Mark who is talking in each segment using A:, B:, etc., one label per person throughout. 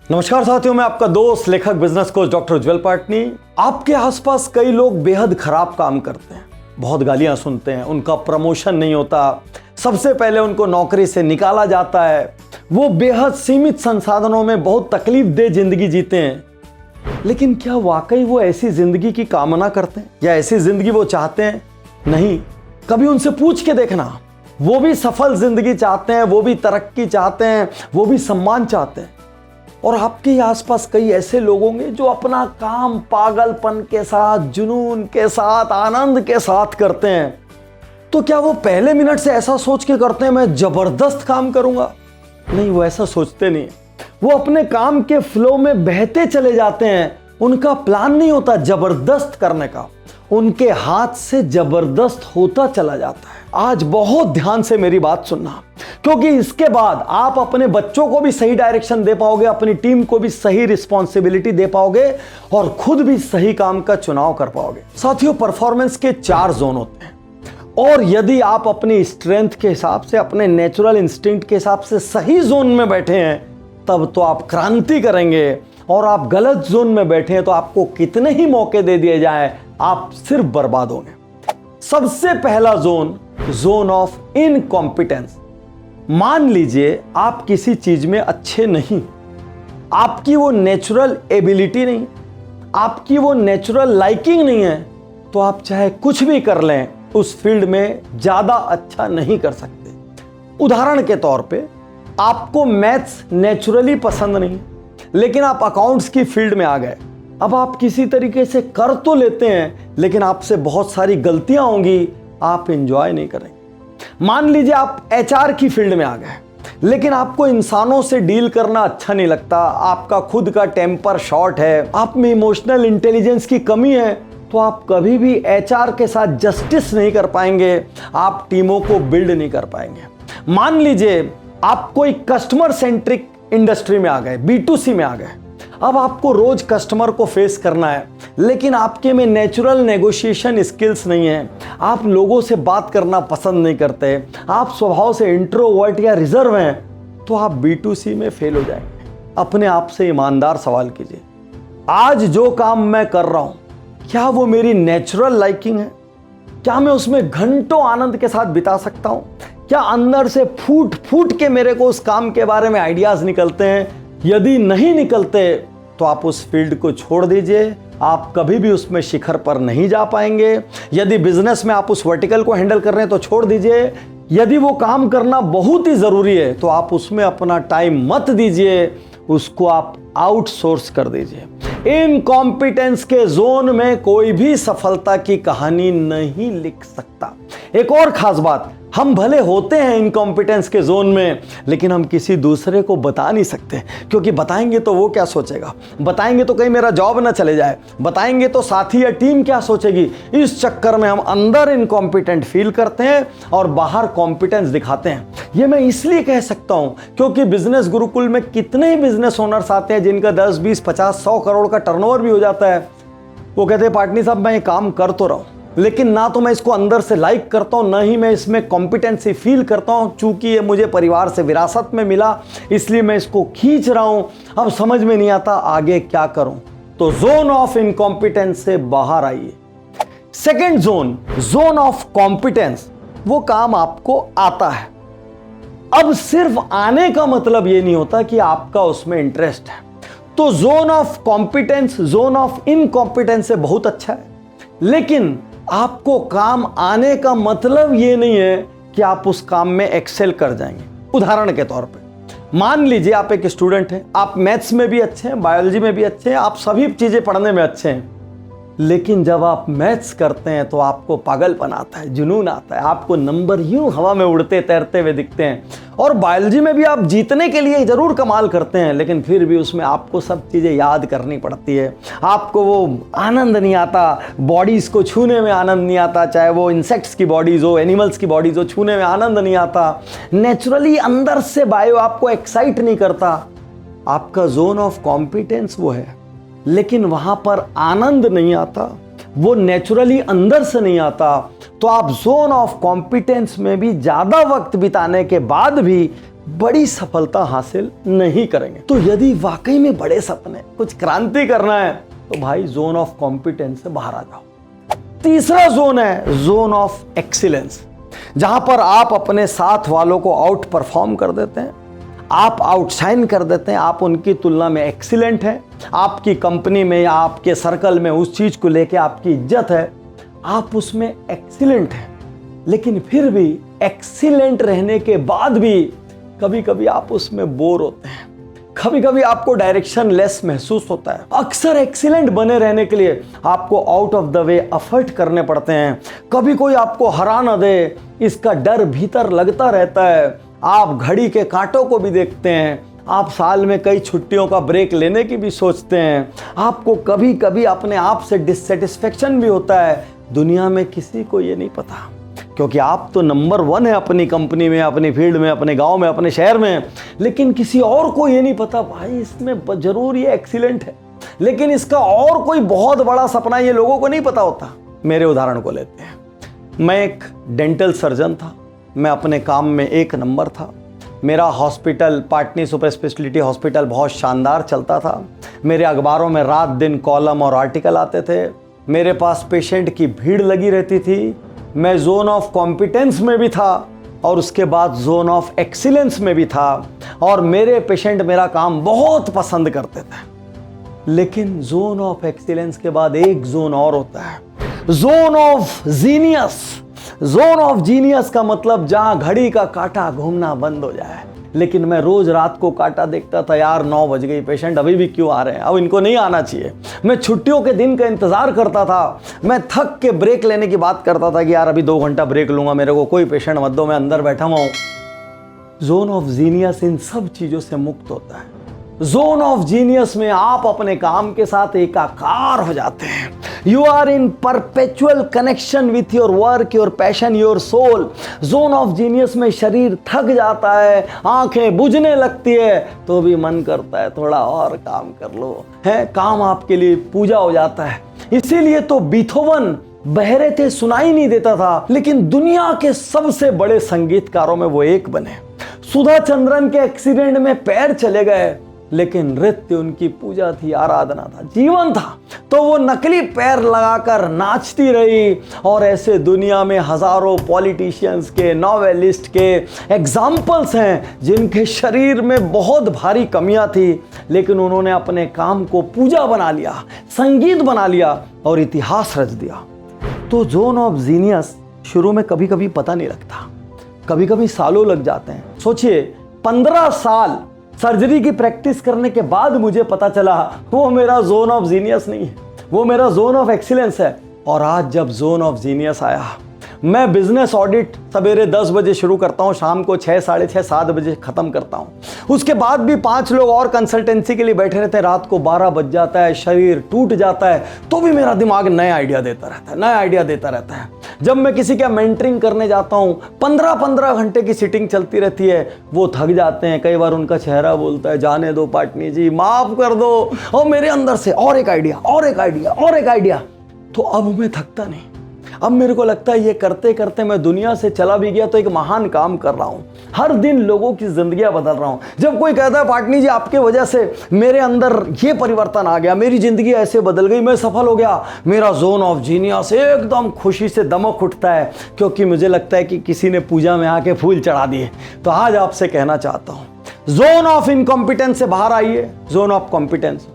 A: नमस्कार साथियों, मैं आपका दोस्त लेखक बिजनेस कोच डॉक्टर उज्जवल पाटनी। आपके आसपास कई लोग बेहद खराब काम करते हैं, बहुत गालियां सुनते हैं, उनका प्रमोशन नहीं होता, सबसे पहले उनको नौकरी से निकाला जाता है, वो बेहद सीमित संसाधनों में बहुत तकलीफ दे जिंदगी जीते हैं। लेकिन क्या वाकई वो ऐसी जिंदगी की कामना करते हैं या ऐसी जिंदगी वो चाहते हैं? नहीं। कभी उनसे पूछ के देखना, वो भी सफल जिंदगी चाहते हैं, वो भी तरक्की चाहते हैं, वो भी सम्मान चाहते हैं। और आपके आसपास कई ऐसे लोग होंगे जो अपना काम पागलपन के साथ, जुनून के साथ, आनंद के साथ करते हैं। तो क्या वो पहले मिनट से ऐसा सोच के करते हैं मैं जबरदस्त काम करूंगा? नहीं, वो ऐसा सोचते नहीं। वो अपने काम के फ्लो में बहते चले जाते हैं। उनका प्लान नहीं होता जबरदस्त करने का, उनके हाथ से जबरदस्त होता चला जाता है। आज बहुत ध्यान से मेरी बात सुनना, क्योंकि इसके बाद आप अपने बच्चों को भी सही डायरेक्शन दे पाओगे, अपनी टीम को भी सही रिस्पॉन्सिबिलिटी दे पाओगे और खुद भी सही काम का चुनाव कर पाओगे। साथियों, परफॉर्मेंस के 4 जोन होते हैं और यदि आप अपनी स्ट्रेंथ के हिसाब से, अपने नेचुरल इंस्टिंक्ट के हिसाब से सही जोन में बैठे हैं, तब तो आप क्रांति करेंगे। और आप गलत जोन में बैठे हैं तो आपको कितने ही मौके दे दिए जाए, आप सिर्फ बर्बाद होंगे। सबसे पहला जोन ऑफ इनकॉम्पिटेंस। मान लीजिए आप किसी चीज में अच्छे नहीं, आपकी वो नेचुरल एबिलिटी नहीं, आपकी वो नेचुरल लाइकिंग नहीं है, तो आप चाहे कुछ भी कर लें, उस फील्ड में ज्यादा अच्छा नहीं कर सकते। उदाहरण के तौर पे, आपको मैथ्स नेचुरली पसंद नहीं, लेकिन आप अकाउंट्स की फील्ड में आ गए। अब आप किसी तरीके से कर तो लेते हैं, लेकिन आपसे बहुत सारी गलतियां होंगी, आप एंजॉय नहीं करेंगे। मान लीजिए आप एचआर की फील्ड में आ गए, लेकिन आपको इंसानों से डील करना अच्छा नहीं लगता, आपका खुद का टेम्पर शॉर्ट है, आप में इमोशनल इंटेलिजेंस की कमी है, तो आप कभी भी एचआर के साथ जस्टिस नहीं कर पाएंगे, आप टीमों को बिल्ड नहीं कर पाएंगे। मान लीजिए आप कोई कस्टमर सेंट्रिक इंडस्ट्री में आ गए, B2C में आ गए। अब आपको रोज कस्टमर को फेस करना है, लेकिन आपके में नेचुरल नेगोशिएशन स्किल्स नहीं है, आप लोगों से बात करना पसंद नहीं करते, आप स्वभाव से इंट्रोवर्ट या रिजर्व हैं, तो आप B2C में फेल हो जाएंगे। अपने आप से ईमानदार सवाल कीजिए, आज जो काम मैं कर रहा हूं, क्या वो मेरी नेचुरल लाइकिंग है? क्या मैं उसमें घंटों आनंद के साथ बिता सकता हूं? क्या अंदर से फूट फूट के मेरे को उस काम के बारे में आइडियाज निकलते हैं? यदि नहीं निकलते तो आप उस फील्ड को छोड़ दीजिए, आप कभी भी उसमें शिखर पर नहीं जा पाएंगे। यदि बिजनेस में आप उस वर्टिकल को हैंडल कर रहे हैं तो छोड़ दीजिए। यदि वो काम करना बहुत ही जरूरी है तो आप उसमें अपना टाइम मत दीजिए, उसको आप आउटसोर्स कर दीजिए। इनकॉम्पिटेंस के जोन में कोई भी सफलता की कहानी नहीं लिख सकता। एक और खास बात, हम भले होते हैं इनकॉम्पिटेंस के जोन में, लेकिन हम किसी दूसरे को बता नहीं सकते, क्योंकि बताएंगे तो वो क्या सोचेगा, बताएंगे तो कहीं मेरा जॉब ना चले जाए, बताएंगे तो साथी या टीम क्या सोचेगी। इस चक्कर में हम अंदर इनकॉम्पिटेंट फील करते हैं और बाहर कॉम्पिटेंस दिखाते हैं। ये मैं इसलिए कह सकता हूं क्योंकि बिजनेस गुरुकुल में कितने ही बिजनेस ओनर्स आते हैं जिनका 10, 20, 50, 100 करोड़ का टर्नओवर भी हो जाता है। वो कहते हैं पाटनी साहब, मैं ये काम कर तो रहा हूं, लेकिन ना तो मैं इसको अंदर से लाइक करता हूं, ना ही मैं इसमें कॉम्पिटेंसी फील करता हूं। चूंकि ये मुझे परिवार से विरासत में मिला, इसलिए मैं इसको खींच रहा हूं। अब समझ में नहीं आता आगे क्या करूं। तो जोन ऑफ इनकॉम्पिटेंस से बाहर आइए। सेकंड जोन ऑफ कॉम्पिटेंस, वो काम आपको आता है। अब सिर्फ आने का मतलब ये नहीं होता कि आपका उसमें इंटरेस्ट है। तो zone of competence zone of incompetence से बहुत अच्छा है, लेकिन आपको काम आने का मतलब ये नहीं है कि आप उस काम में एक्सेल कर जाएंगे। उदाहरण के तौर पे, मान लीजिए आप एक स्टूडेंट हैं, आप मैथ्स में भी अच्छे हैं, बायोलॉजी में भी अच्छे हैं, आप सभी चीजें पढ़ने में अच्छे हैं, लेकिन जब आप मैथ्स करते हैं तो आपको पागलपन आता है, जुनून आता है, आपको नंबर यूं हवा में उड़ते तैरते हुए दिखते हैं। और बायोलॉजी में भी आप जीतने के लिए जरूर कमाल करते हैं, लेकिन फिर भी उसमें आपको सब चीज़ें याद करनी पड़ती है, आपको वो आनंद नहीं आता, बॉडीज़ को छूने में आनंद नहीं आता, चाहे वो इंसेक्ट्स की बॉडीज़ हो, एनिमल्स की बॉडीज़ हो, छूने में आनंद नहीं आता। नेचुरली अंदर से बायो आपको एक्साइट नहीं करता। आपका जोन ऑफ कॉम्पिटेंस वो है, लेकिन वहां पर आनंद नहीं आता, वो नेचुरली अंदर से नहीं आता। तो आप जोन ऑफ कॉम्पिटेंस में भी ज्यादा वक्त बिताने के बाद भी बड़ी सफलता हासिल नहीं करेंगे। तो यदि वाकई में बड़े सपने, कुछ क्रांति करना है, तो भाई जोन ऑफ कॉम्पिटेंस से बाहर आ जाओ। तीसरा जोन है जोन ऑफ एक्सीलेंस, जहां पर आप अपने साथ वालों को आउट परफॉर्म कर देते हैं, आप आउटशाइन कर देते हैं, आप उनकी तुलना में एक्सीलेंट हैं, आपकी कंपनी में या आपके सर्कल में उस चीज को लेके आपकी इज्जत है, आप उसमें एक्सीलेंट हैं। लेकिन फिर भी एक्सीलेंट रहने के बाद भी कभी कभी आप उसमें बोर होते हैं, कभी कभी आपको डायरेक्शन लेस महसूस होता है। अक्सर एक्सीलेंट बने रहने के लिए आपको out of the way effort करने पड़ते हैं, कभी कोई आपको हरा ना दे इसका डर भीतर लगता रहता है। आप घड़ी के कांटों को भी देखते हैं, आप साल में कई छुट्टियों का ब्रेक लेने की भी सोचते हैं, आपको कभी कभी अपने आप से डिससेटिस्फेक्शन भी होता है। दुनिया में किसी को ये नहीं पता, क्योंकि आप तो नंबर 1 है अपनी कंपनी में, अपनी फील्ड में, अपने गांव में, अपने शहर में, लेकिन किसी और को ये नहीं पता भाई इसमें जरूर ये एक्सीलेंट है, लेकिन इसका और कोई बहुत बड़ा सपना ये लोगों को नहीं पता होता। मेरे उदाहरण को लेते हैं, मैं एक डेंटल सर्जन था, मैं अपने काम में 1 नंबर था, मेरा hospital Patni super speciality hospital बहुत शानदार चलता था, मेरे अखबारों में रात दिन कॉलम और आर्टिकल आते थे, मेरे पास पेशेंट की भीड़ लगी रहती थी, मैं जोन ऑफ कॉम्पिटेंस में भी था और उसके बाद जोन ऑफ एक्सीलेंस में भी था, और मेरे पेशेंट मेरा काम बहुत पसंद करते थे। लेकिन जोन ऑफ एक्सीलेंस के बाद एक जोन और होता है, zone of genius. Zone of genius का मतलब जहां घड़ी का कांटा घूमना बंद हो जाए। लेकिन मैं रोज रात को कांटा देखता था, यार 9 बज गई, पेशेंट अभी भी क्यों आ रहे हैं, अब इनको नहीं आना चाहिए। मैं छुट्टियों के दिन का इंतजार करता था, मैं थक के ब्रेक लेने की बात करता था कि यार अभी 2 घंटा ब्रेक लूंगा, मेरे को कोई पेशेंट मत दो, मैं अंदर बैठा हुआ हूं। जोन ऑफ जीनियस इन सब चीजों से मुक्त होता है। जोन ऑफ जीनियस में आप अपने काम के साथ एकाकार हो जाते हैं। You are in perpetual connection with your work, your passion, your soul. Zone of genius में शरीर थक जाता है, आंखें बुझने लगती है, तो भी मन करता है थोड़ा और काम कर लो, है काम आपके लिए पूजा हो जाता है। इसीलिए तो बीथोवन बहरे थे, सुनाई नहीं देता था, लेकिन दुनिया के सबसे बड़े संगीतकारों में वो एक बने। सुधा चंद्रन के एक्सीडेंट में पैर चले गए, लेकिन नृत्य उनकी पूजा थी, आराधना था, जीवन था, तो वो नकली पैर लगाकर नाचती रही। और ऐसे दुनिया में हजारों पॉलिटिशियंस के, नॉवेलिस्ट के एग्जाम्पल्स हैं जिनके शरीर में बहुत भारी कमियां थी, लेकिन उन्होंने अपने काम को पूजा बना लिया, संगीत बना लिया और इतिहास रच दिया। तो जोन ऑफ जीनियस शुरू में कभी कभी पता नहीं लगता, कभी कभी सालों लग जाते हैं। सोचिए 15 साल सर्जरी की प्रैक्टिस करने के बाद मुझे पता चला वो मेरा जोन ऑफ जीनियस नहीं है, वो मेरा जोन ऑफ एक्सीलेंस है। और आज जब जोन ऑफ जीनियस आया, मैं बिजनेस ऑडिट सवेरे 10 बजे शुरू करता हूँ, शाम को 6, साढ़े 6, 7 बजे खत्म करता हूँ। उसके बाद भी 5 लोग और कंसल्टेंसी के लिए बैठे रहते हैं, रात को 12 बज जाता है, शरीर टूट जाता है, तो भी मेरा दिमाग नया आइडिया देता रहता है, नया आइडिया देता रहता है। जब मैं किसी का मेंटरिंग करने जाता हूँ, 15-15 घंटे की सिटिंग चलती रहती है, वो थक जाते हैं, कई बार उनका चेहरा बोलता है जाने दो पाटनी जी, माफ कर दो, और मेरे अंदर से और एक आइडिया, और एक आइडिया, और एक आइडिया। तो अब मैं थकता नहीं, अब मेरे को लगता है ये करते करते मैं दुनिया से चला भी गया तो एक महान काम कर रहा हूँ, हर दिन लोगों की जिंदगियां बदल रहा हूँ। जब कोई कहता है पाटनी जी आपके वजह से मेरे अंदर ये परिवर्तन आ गया, मेरी जिंदगी ऐसे बदल गई, मैं सफल हो गया, मेरा जोन ऑफ जीनियस एकदम खुशी से दमक उठता है, क्योंकि मुझे लगता है कि किसी ने पूजा में आके फूल चढ़ा दिए। तो आज आपसे कहना चाहता हूँ, जोन ऑफ इनकॉम्पिटेंस से बाहर आइए, zone of competence.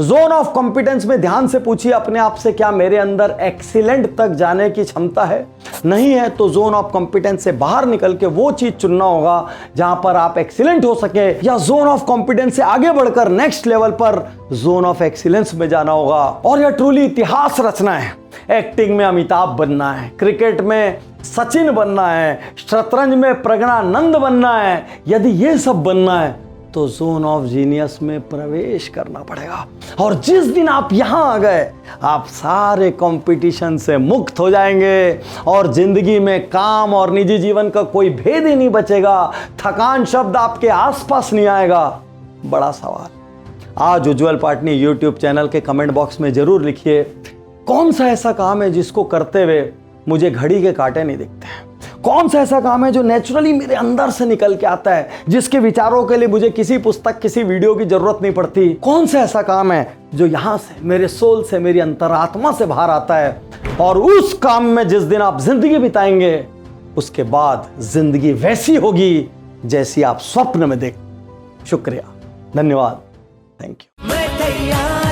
A: Zone of competence में ध्यान से पूछिए अपने आप से, क्या मेरे अंदर एक्सीलेंट तक जाने की क्षमता है? नहीं है तो जोन ऑफ कॉम्पिटेंस से बाहर निकल के वो चीज चुनना होगा जहां पर आप एक्सीलेंट हो सके, या जोन ऑफ कॉम्पिटेंस से आगे बढ़कर नेक्स्ट लेवल पर जोन ऑफ एक्सीलेंस में जाना होगा। और यह ट्रूली इतिहास रचना है। एक्टिंग में अमिताभ बनना है, क्रिकेट में सचिन बनना है, शतरंज में प्रज्ञानंद बनना है। यदि ये सब बनना है तो जोन ऑफ जीनियस में प्रवेश करना पड़ेगा। और जिस दिन आप यहां आ गए, आप सारे कंपटीशन से मुक्त हो जाएंगे और जिंदगी में काम और निजी जीवन का कोई भेद ही नहीं बचेगा। थकान शब्द आपके आसपास नहीं आएगा। बड़ा सवाल आज उज्जवल पाटनी यूट्यूब चैनल के कमेंट बॉक्स में जरूर लिखिए, कौन सा ऐसा काम है जिसको करते हुए मुझे घड़ी के कांटे नहीं दिखते हैं? कौन सा ऐसा काम है जो नेचुरली मेरे अंदर से निकल के आता है, जिसके विचारों के लिए मुझे किसी पुस्तक किसी वीडियो की जरूरत नहीं पड़ती? कौन सा ऐसा काम है जो यहां से मेरे सोल से मेरी अंतरात्मा से बाहर आता है? और उस काम में जिस दिन आप जिंदगी बिताएंगे उसके बाद जिंदगी वैसी होगी जैसी आप स्वप्न में देख। शुक्रिया, धन्यवाद, थैंक यू।